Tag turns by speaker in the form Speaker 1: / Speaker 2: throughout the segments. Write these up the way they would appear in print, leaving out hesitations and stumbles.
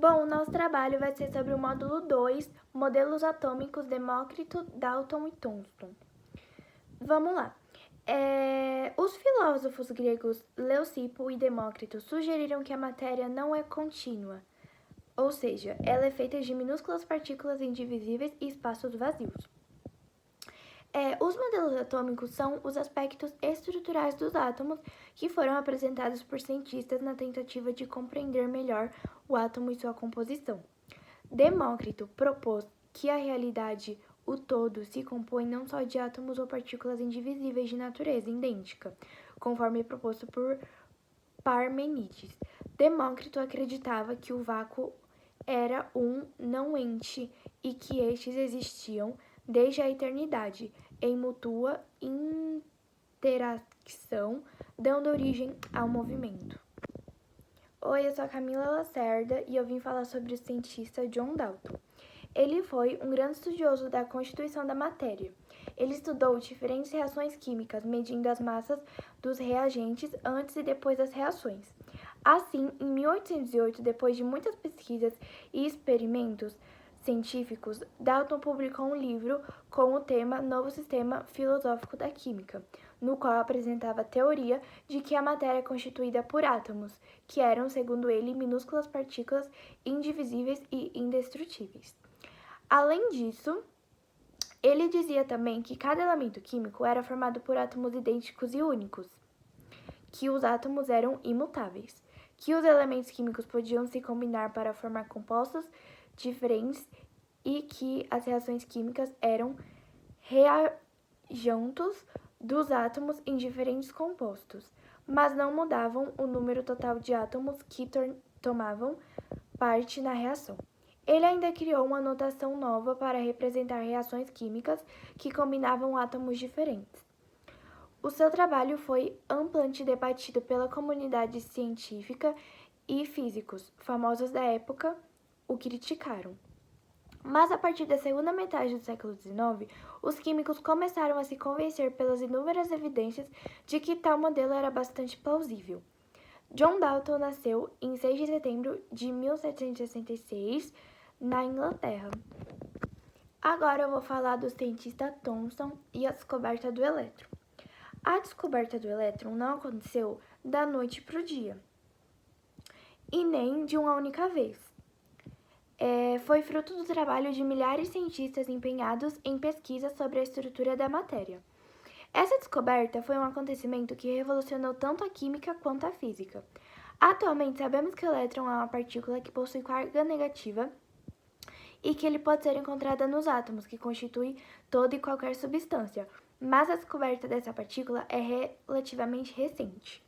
Speaker 1: Bom, o nosso trabalho vai ser sobre o módulo 2, modelos atômicos Demócrito, Dalton e Thomson. Vamos lá. Os filósofos gregos Leucipo e Demócrito sugeriram que a matéria não é contínua, ou seja, ela é feita de minúsculas partículas indivisíveis e espaços vazios. Os modelos atômicos são os aspectos estruturais dos átomos que foram apresentados por cientistas na tentativa de compreender melhor o átomo e sua composição. Demócrito propôs que a realidade, o todo, se compõe não só de átomos ou partículas indivisíveis de natureza idêntica, conforme proposto por Parmênides. Demócrito acreditava que o vácuo era um não-ente e que estes existiam desde a eternidade, em mútua interação, dando origem ao movimento. Oi, eu sou a Camila Lacerda e eu vim falar sobre o cientista John Dalton. Ele foi um grande estudioso da constituição da matéria. Ele estudou diferentes reações químicas, medindo as massas dos reagentes antes e depois das reações. Assim, em 1808, depois de muitas pesquisas e experimentos científicos, Dalton publicou um livro com o tema Novo Sistema Filosófico da Química, no qual apresentava a teoria de que a matéria é constituída por átomos, que eram, segundo ele, minúsculas partículas indivisíveis e indestrutíveis. Além disso, ele dizia também que cada elemento químico era formado por átomos idênticos e únicos, que os átomos eram imutáveis, que os elementos químicos podiam se combinar para formar compostos diferentes e que as reações químicas eram reagentes dos átomos em diferentes compostos, mas não mudavam o número total de átomos que tomavam parte na reação. Ele ainda criou uma notação nova para representar reações químicas que combinavam átomos diferentes. O seu trabalho foi amplamente debatido pela comunidade científica e físicos famosos da época o criticaram. Mas a partir da segunda metade do século XIX, os químicos começaram a se convencer pelas inúmeras evidências de que tal modelo era bastante plausível. John Dalton nasceu em 6 de setembro de 1766, na Inglaterra. Agora eu vou falar do cientista Thomson e a descoberta do elétron. A descoberta do elétron não aconteceu da noite para o dia, e nem de uma única vez. Foi fruto do trabalho de milhares de cientistas empenhados em pesquisas sobre a estrutura da matéria. Essa descoberta foi um acontecimento que revolucionou tanto a química quanto a física. Atualmente, sabemos que o elétron é uma partícula que possui carga negativa e que ele pode ser encontrada nos átomos, que constituem toda e qualquer substância, mas a descoberta dessa partícula é relativamente recente.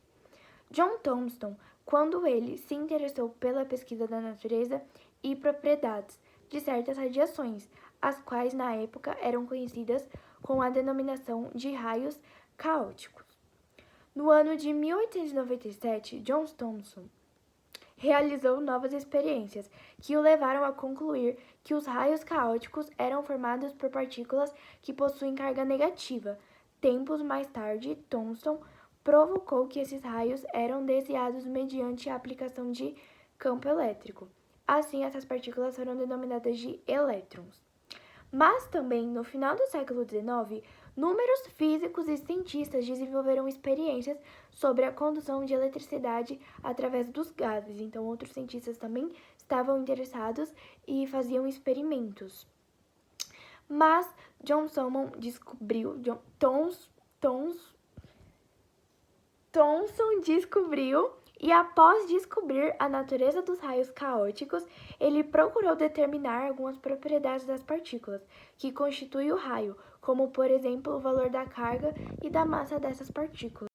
Speaker 1: John Thomson, quando ele se interessou pela pesquisa da natureza e propriedades de certas radiações, as quais na época eram conhecidas com a denominação de raios caóticos. No ano de 1897, John Thomson realizou novas experiências que o levaram a concluir que os raios caóticos eram formados por partículas que possuem carga negativa. Tempos mais tarde, Thomson provocou que esses raios eram desviados mediante a aplicação de campo elétrico. Assim, essas partículas foram denominadas de elétrons. Mas também, no final do século XIX, inúmeros físicos e cientistas desenvolveram experiências sobre a condução de eletricidade através dos gases. Então, outros cientistas também estavam interessados e faziam experimentos. Mas Thomson descobriu e após descobrir a natureza dos raios caóticos, ele procurou determinar algumas propriedades das partículas que constituem o raio, como, por exemplo, o valor da carga e da massa dessas partículas.